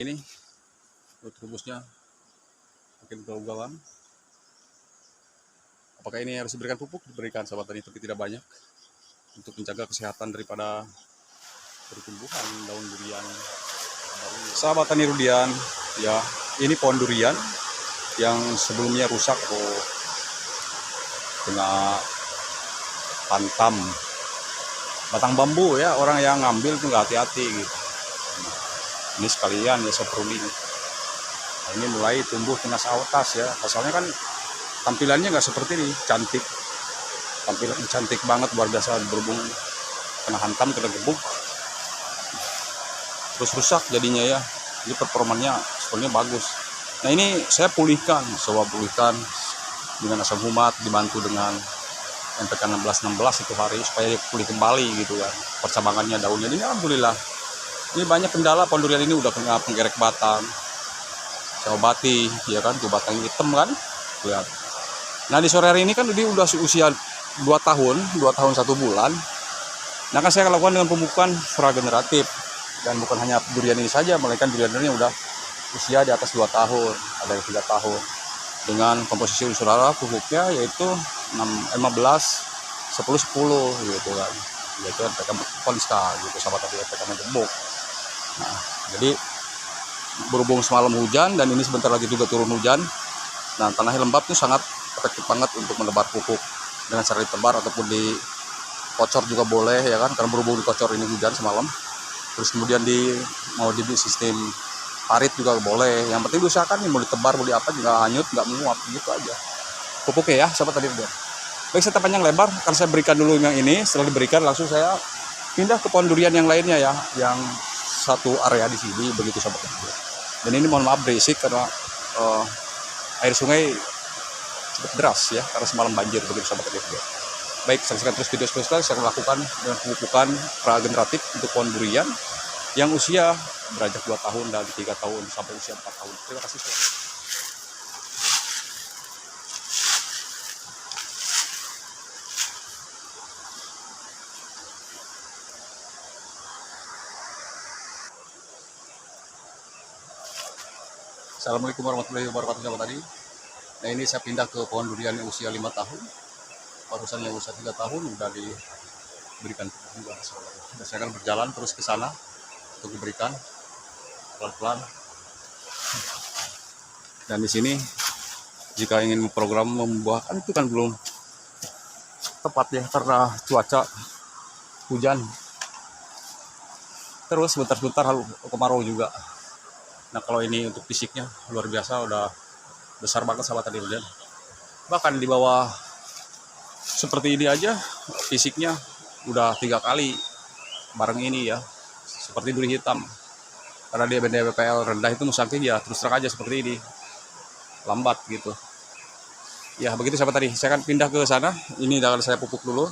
Ini rumusnya makin ugal-ugalan. Apakah ini harus diberikan pupuk? Diberikan sahabat tani, tapi tidak banyak, untuk menjaga kesehatan daripada pertumbuhan daun durian. Sahabat tani durian, ya ini pohon durian yang sebelumnya rusak atau kena hantam batang bambu ya, orang yang ngambil tuh nggak hati-hati gitu. Ini sekalian ya seperti ini. Nah, ini mulai tumbuh tunas atas ya, asalnya kan tampilannya nggak seperti ini, cantik, tampilan cantik banget luar biasa, berhubung kena hantam, kena gebuk, terus rusak jadinya ya. Ini performanya sebenarnya bagus. Nah ini saya pulihkan dengan asam humat dibantu dengan NPK 1616 itu hari supaya dia pulih kembali gitu ya, percabangannya, daunnya. Ini alhamdulillah. Ini banyak kendala pohon durian ini, udah kena penggerek batang, saya obati ya kan, tuh batang hitam kan, lihat. Nah di sore hari ini kan dia udah usia 2 tahun 1 bulan. Nah kan saya lakukan dengan pemupukan generatif, dan bukan hanya durian ini saja, melainkan durian-durian yang udah usia di atas 2 tahun, ada yang 3 tahun, dengan komposisi unsur hara pupuknya yaitu 15 10 10 gitu kan, yaitu NPK Konsta gitu, sama tadi NPK Mengebuk. Nah jadi berhubung semalam hujan dan ini sebentar lagi juga turun hujan, nah tanahnya lembab itu sangat efektif banget untuk menebar pupuk dengan cara ditebar ataupun dikocor juga boleh ya kan, karena berhubung dikocor ini hujan semalam. Terus kemudian mau di sistem parit juga boleh, yang penting diusahakan nih, mau ditebar mau di apa juga hanyut, nggak menguap gitu aja pupuknya ya sahabat tadi udah. Baik, saya panjang lebar, akan saya berikan dulu yang ini. Setelah diberikan langsung saya pindah ke pohon durian yang lainnya ya, yang satu area di sini begitu sahabat tadi. Dan ini mohon maaf berisik karena air sungai cukup deras ya, karena semalam banjir begitu sahabat tadi. Baik, saksikan terus video selanjutnya. Saya akan lakukan dengan pemupukan prageneratif untuk pohon durian yang usia beranjak 2 tahun dan 3 tahun sampai usia 4 tahun. Terima kasih sahabat. Assalamualaikum warahmatullahi wabarakatuh sahabat tadi. Nah ini saya pindah ke pohon durian yang usia 5 tahun. Barusan yang usia 3 tahun udah diberikan pupuk juga. Dan saya akan berjalan terus ke sana untuk diberikan pelan-pelan. Dan di sini jika ingin program membuahkan itu kan belum tepat ya, karena cuaca hujan. Terus sebentar-sebentar kemarau juga. Nah kalau ini untuk fisiknya luar biasa, udah besar banget sahabat tadi lihat. Bahkan di bawah seperti ini aja fisiknya udah 3 kali bareng ini ya, seperti duri hitam. Karena dia BPL rendah itu musangking ya, terus terang aja seperti ini, lambat gitu. Ya begitu sahabat tadi, saya akan pindah ke sana. Ini akan saya pupuk dulu.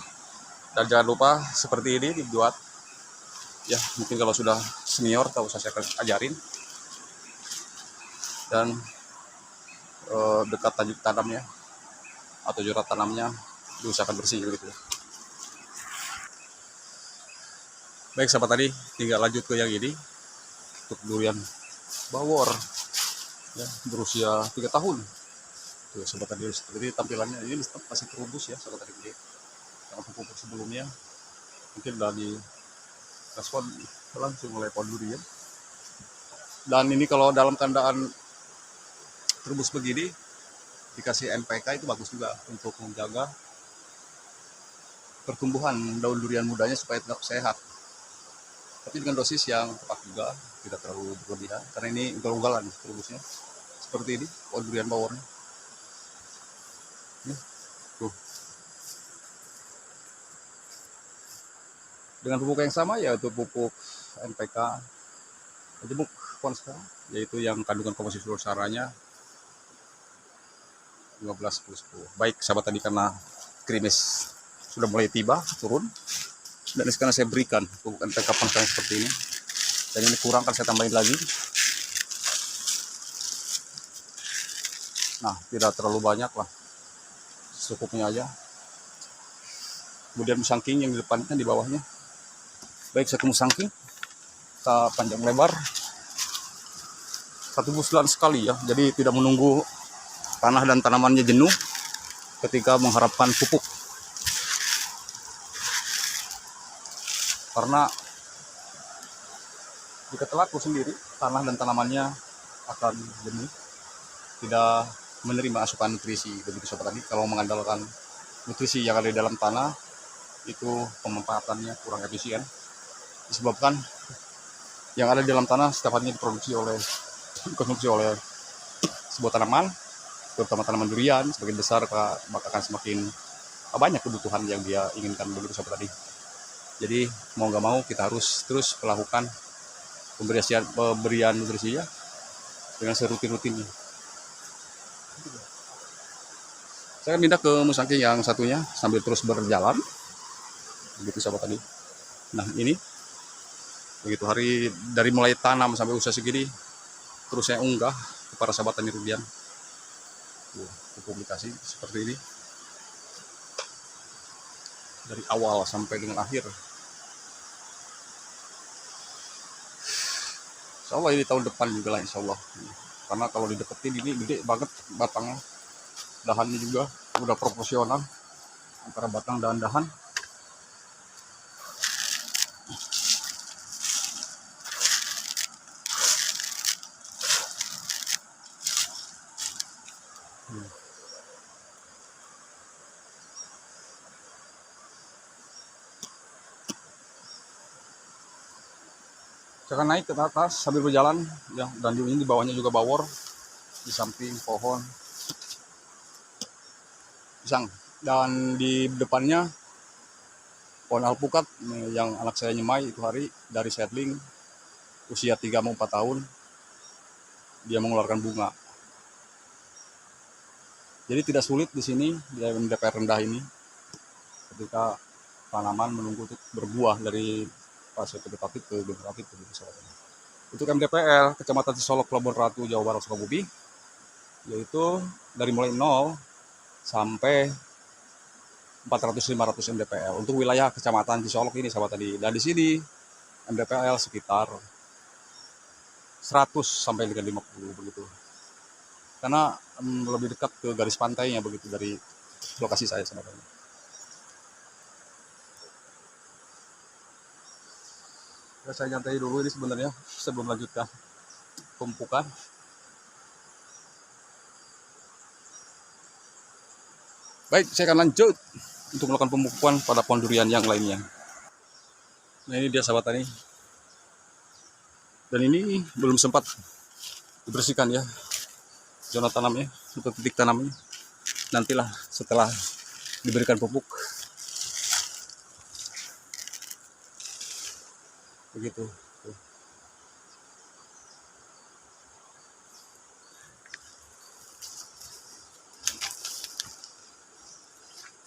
Dan jangan lupa seperti ini dibuat. Ya mungkin kalau sudah senior tahu saya akan ajarin. Dan dekat tajuk tanamnya atau jorat tanamnya diusahakan bersih gitu. Baik sahabat tadi, tinggal lanjut ke yang ini untuk durian bawor ya, berusia 3 tahun. Tuh sahabat tadi seperti tampilannya, ini masih terubus ya sahabat tadi. Karena pupuk sebelumnya mungkin udah di respon langsung oleh pohon durian. Dan ini kalau dalam keadaan terubus begini dikasih NPK itu bagus juga untuk menjaga pertumbuhan daun durian mudanya supaya tetap sehat, tapi dengan dosis yang tepat juga, tidak terlalu berlebihan, karena ini ugal-ugalan terubusnya seperti ini pohon durian bawornya. Tuh. Dengan pupuk yang sama yaitu pupuk NPK Mengebuk Konsta, yaitu yang kandungan komposisi unsur haranya 15 10. Baik sahabat tadi, karena gerimis sudah mulai tiba turun, dan sekarang saya berikan pupuk NPK Konsta seperti ini. Dan ini kurang kan saya tambahin lagi. Nah tidak terlalu banyak lah, secukupnya aja. Kemudian musangking yang di depannya, di bawahnya. Baik, saya ke musangking, kita panjang lebar. 1 bulan sekali ya. Jadi tidak menunggu tanah dan tanamannya jenuh ketika mengharapkan pupuk. Karena jika telaku sendiri, tanah dan tanamannya akan jenuh, tidak menerima asupan nutrisi. Begitu sobat tani, kalau mengandalkan nutrisi yang ada di dalam tanah, itu pemanfaatannya kurang efisien. Disebabkan yang ada di dalam tanah setiap harinya dikonsumsi oleh sebuah tanaman, terutama tanaman durian. Semakin besar maka akan semakin banyak kebutuhan yang dia inginkan, begitu sobat tadi. Jadi mau nggak mau kita harus terus melakukan pemberian nutrisinya dengan serutin-rutinnya. Saya akan pindah ke musangking yang satunya sambil terus berjalan, begitu sobat tadi. Nah ini begitu hari dari mulai tanam sampai usia segini terus saya unggah ke para sahabat tani rudian, publikasi seperti ini dari awal sampai dengan akhir. Insya Allah ini tahun depan juga lah, insya Allah. Karena kalau dideketin ini gede banget batangnya, dahannya juga udah proporsional antara batang dan dahan. Saya akan naik ke atas sambil berjalan ya, dan di ini di bawahnya juga bawor, di samping pohon pisang, dan di depannya pohon alpukat yang anak saya nyemai itu hari dari seedling usia 3-4 tahun dia mengeluarkan bunga. Jadi tidak sulit di sini di MDPR rendah ini ketika tanaman menunggu untuk berbuah dari fase vegetatif ke generatif. Untuk MDPL Kecamatan Cisolok, Pelabuhan Ratu, Jawa Barat, Sukabumi, yaitu dari mulai 0 sampai 400-500 MDPL untuk wilayah Kecamatan Cisolok ini sahabat tadi. Dan di sini MDPL sekitar 100 sampai dengan 50 begitu. Karena lebih dekat ke garis pantainya begitu dari lokasi saya sahabat tadi. Saya nyantai dulu ini sebenarnya sebelum melanjutkan pemupukan. Baik, saya akan lanjut untuk melakukan pemupukan pada pohon durian yang lainnya. Nah ini dia sahabat tani. Dan ini belum sempat dibersihkan ya zona tanamnya atau titik tanamnya. Nantilah setelah diberikan pupuk. Begitu.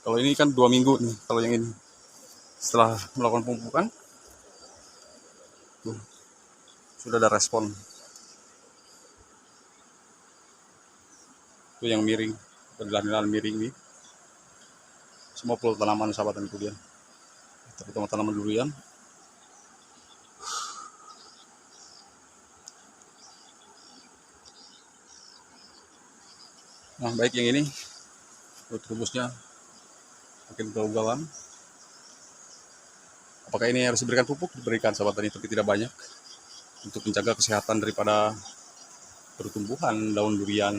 Kalau ini kan 2 minggu nih, kalau yang ini setelah melakukan pemupukan sudah ada respon. Itu yang miring, perjalanan miring nih. Semua pulau tanaman sahabat dan kemudian terutama tanaman durian. Nah baik yang ini rumusnya makin ugal-ugalan. Apakah ini harus diberikan pupuk? Diberikan sahabat tani, tapi tidak banyak, untuk menjaga kesehatan daripada pertumbuhan daun durian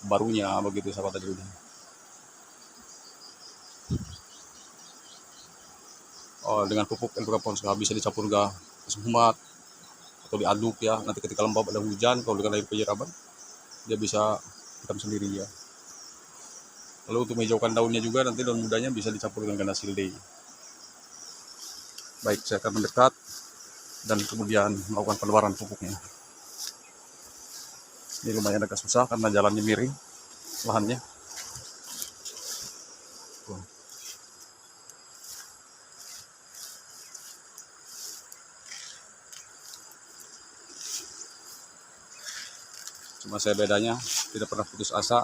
barunya begitu sahabat tani. Oh, dengan pupuk NPK Ponsel bisa dicampur ke humat atau diaduk ya. Nanti ketika lembab ada hujan, kalau dengan air penyiraman dia bisa hitam sendiri ya. Lalu untuk menghijaukan daunnya juga, nanti daun mudanya bisa dicampur dengan ganda silde. Baik, saya akan mendekat dan kemudian melakukan penebaran pupuknya. Ini lumayan agak susah karena jalannya miring, lahannya. Cuma saya bedanya tidak pernah putus asa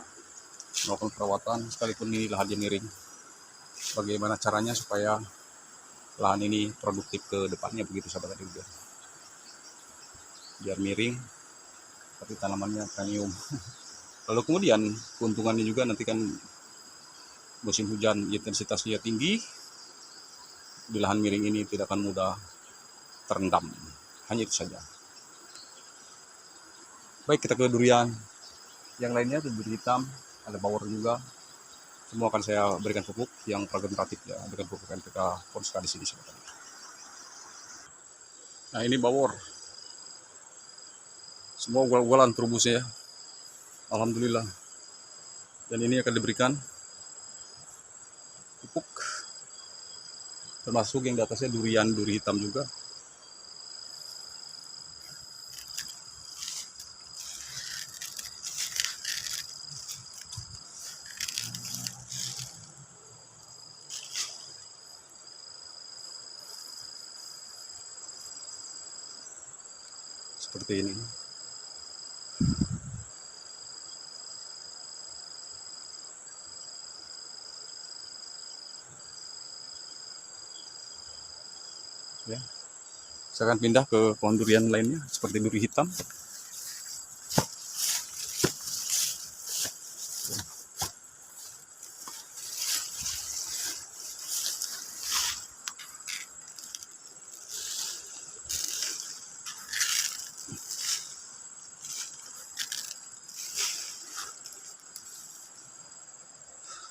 melakukan perawatan sekalipun ini lahannya miring. Bagaimana caranya supaya lahan ini produktif ke depannya begitu sahabat tadi, biar miring tapi tanamannya premium. Lalu kemudian keuntungannya juga nanti kan musim hujan intensitasnya tinggi, di lahan miring ini tidak akan mudah terendam. Hanya itu saja. Baik, kita ke durian yang lainnya. Ada duri hitam, ada bawor juga. Semua akan saya berikan pupuk yang pragentatif ya, berikan pupuk NPK Ponska di sini sebenarnya. Nah, ini bawor. Semua ugal-ugalan terubusnya ya. Alhamdulillah. Dan ini akan diberikan pupuk, termasuk yang di atasnya duri hitam juga. Seperti ini. Ya. Saya akan pindah ke pohon durian lainnya seperti duri hitam.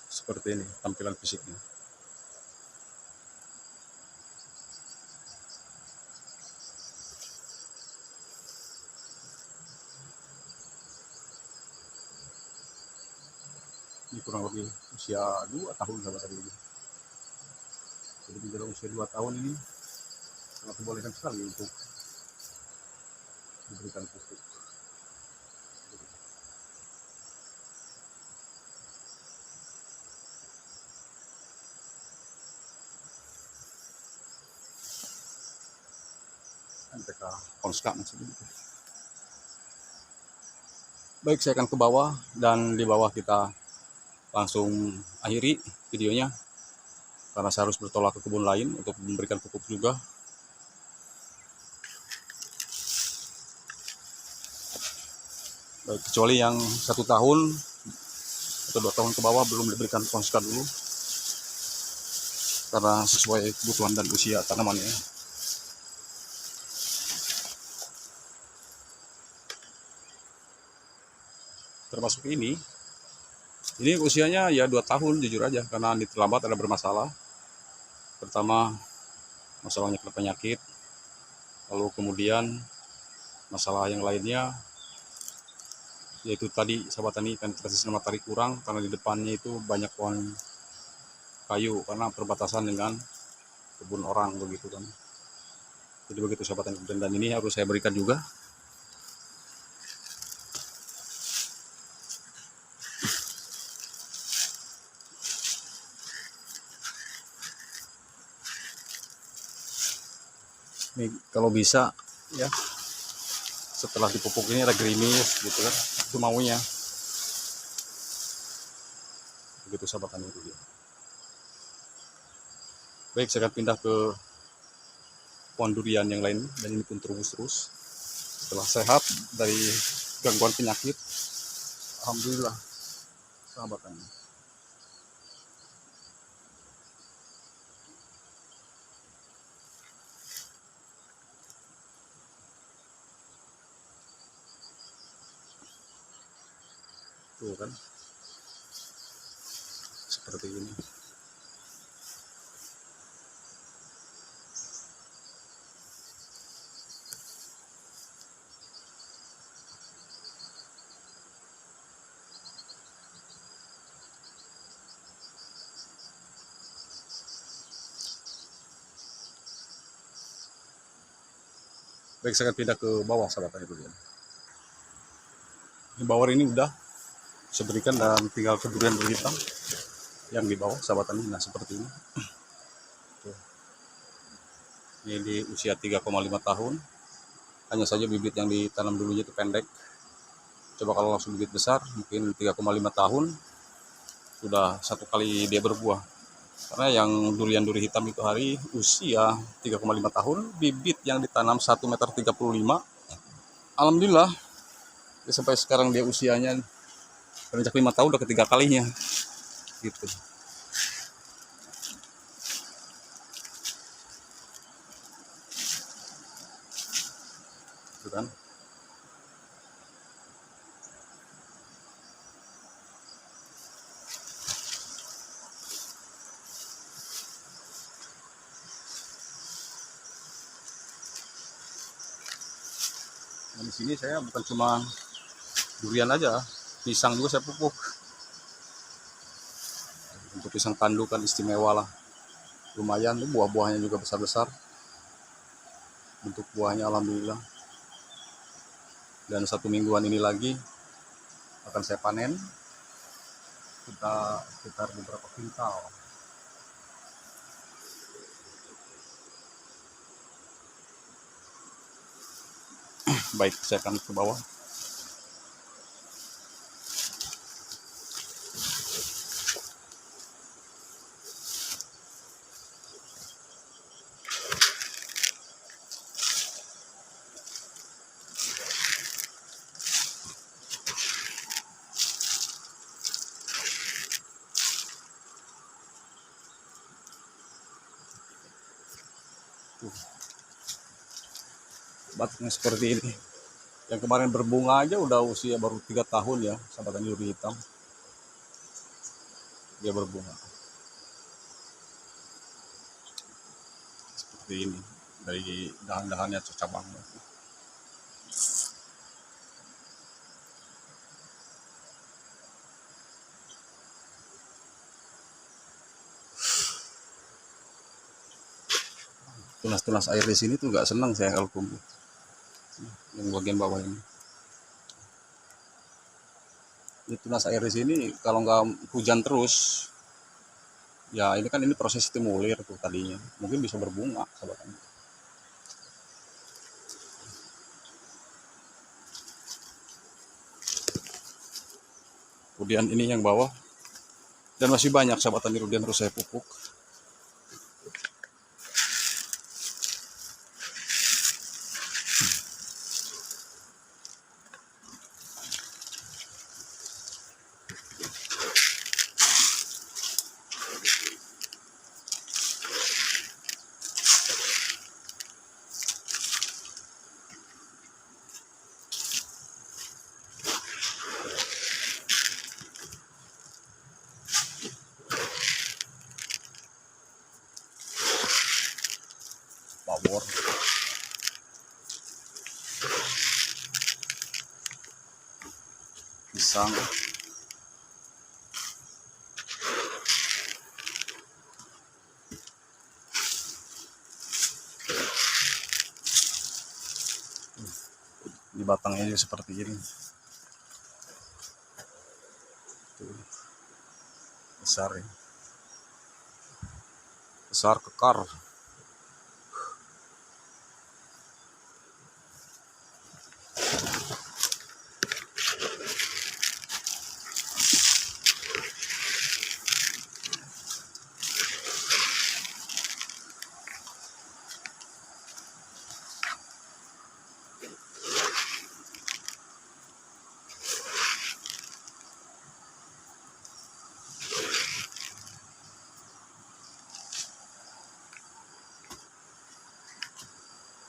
Seperti ini tampilan fisiknya. Ini kurang lebih usia 2 tahun sahabat tadi ini. Jadi menjelang usia 2 tahun ini sangat membolehkan sekali untuk diberikan pupuk. NPK Ponska maksudnya. Baik, saya akan ke bawah, dan di bawah kita langsung akhiri videonya karena saya harus bertolak ke kebun lain untuk memberikan pupuk juga. Baik, kecuali yang 1 tahun atau 2 tahun ke bawah belum diberikan Ponska dulu karena sesuai kebutuhan dan usia tanamannya. Termasuk ini usianya ya 2 tahun jujur aja, karena ini terlambat ada bermasalah. Pertama masalahnya kena penyakit, lalu kemudian masalah yang lainnya yaitu tadi sahabat tani penetrasi sinar matahari kurang karena di depannya itu banyak pohon kayu karena perbatasan dengan kebun orang begitu kan. Jadi begitu sahabat tani, dan ini harus saya berikan juga. Ini kalau bisa ya, setelah dipupuk ini ada gerimis gitu kan, itu maunya begitu sahabat tani itu dia. Baik, saya akan pindah ke pohon durian yang lain, dan ini pun terus setelah sehat dari gangguan penyakit. Alhamdulillah sahabat tani. Tuh kan, seperti ini. Baik, saya akan pindah ke bawah sahabat tani dulu ya. Di bawah ini udah saya berikan, dan tinggal ke durian hitam yang di bawah sahabat tani. Nah, seperti ini. Tuh. Ini di usia 3,5 tahun. Hanya saja bibit yang ditanam dulunya itu pendek. Coba kalau langsung bibit besar, mungkin 3,5 tahun sudah 1 kali dia berbuah. Karena yang durian duri hitam itu hari usia 3,5 tahun, bibit yang ditanam 1,35 meter. Alhamdulillah Ya, sampai sekarang dia usianya beranjak 5 tahun udah ketiga kalinya gitu. Gitu kan. Nah, di sini saya bukan cuma durian aja, pisang juga saya pupuk. Untuk pisang tandu kan istimewa lah, lumayan tuh buah-buahnya juga besar-besar. Untuk buahnya alhamdulillah. Dan 1 mingguan ini lagi akan saya panen, kita sekitar beberapa kintal. Baik, saya akan ke bawah. Batangnya seperti ini. Yang kemarin berbunga aja udah usia baru 3 tahun ya, sahabat tani duri hitam. Dia berbunga seperti ini dari dahan-dahannya cabangnya. Tunas-tunas air di sini tuh nggak senang saya kalau tumbuh. Yang bagian bawah ini. Ini tunas air di sini kalau nggak hujan terus, ya ini kan ini proses stimulir tuh tadinya, mungkin bisa berbunga, sahabat. Kemudian ini yang bawah, dan masih banyak sahabat tani rudian terus saya pupuk. Bawor, pisang, di batangnya juga seperti ini. Tuh, besar ya, besar kekar.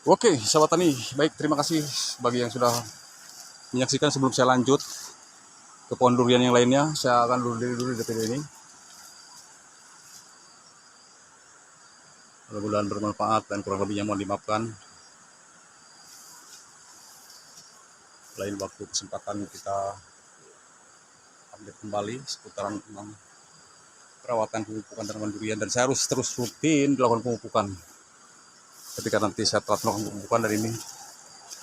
Oke, sahabat tani, baik, terima kasih bagi yang sudah menyaksikan. Sebelum saya lanjut ke pohon durian yang lainnya, saya akan dulu di video ini. Mudah-mudahan bermanfaat dan kurang lebihnya mohon dimaafkan. Lain waktu kesempatan kita update kembali seputaran tentang perawatan pemupukan tanaman durian, dan saya harus terus rutin dilakukan pemupukan. Ketika nanti saya telat melakukan pemupukan, dan ini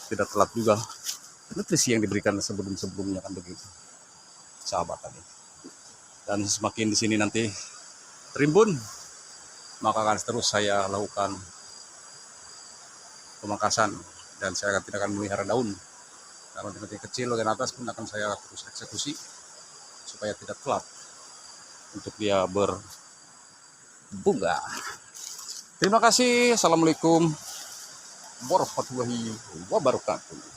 tidak telat juga, nutrisi yang diberikan sebelum-sebelumnya kan begitu, sahabat tadi. Dan semakin di sini nanti terimbun, maka akan terus saya lakukan pemangkasan, dan saya tidak akan memelihara daun. Karena ranting kecil bagian atas pun akan saya terus eksekusi supaya tidak telat untuk dia berbunga. Terima kasih. Assalamualaikum warahmatullahi wabarakatuh.